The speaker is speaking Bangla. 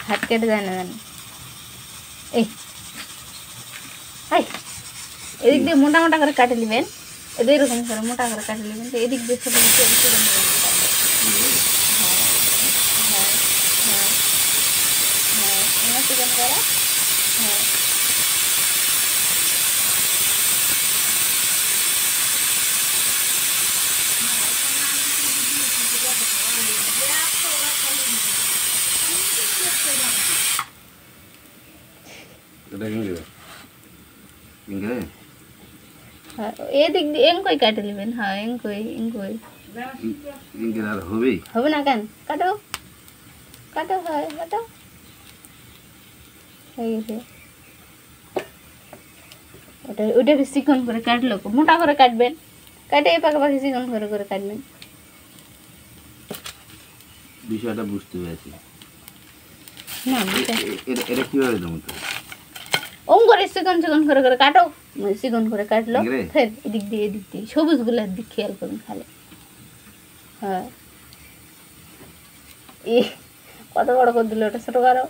হাত কেটে যায় না জানো এই এদিক দিয়ে মোটা মোটা করে কাটে নেবেন এরকম করে মোটা করে কাটে নেবেন তো এদিক দিয়ে ছোটো ছোটো চিকেন করা হ্যাঁ এদিক দিয়ে এঙ্কই কাটে নেবেন হ্যাঁ এঙ্কই হবে না কেন কাটো কাটো হয় কাটো হয়ে গেছে ওটাকে চিকন করে কাটলো মোটা করে কাটবেন কাটে এই পাশাপাশি চিকন করে কাটবেন বিষয়টা বুঝতে পেরেছি না এটা কিভাবে দেবো ওম করে চিকন করে কাটো চিকন করে কাটলো ফের এদিক দিয়ে সবুজ গুলার দিক খেয়াল করুন খালি হ্যাঁ কত বড় করে দিল ওটা ছোট করো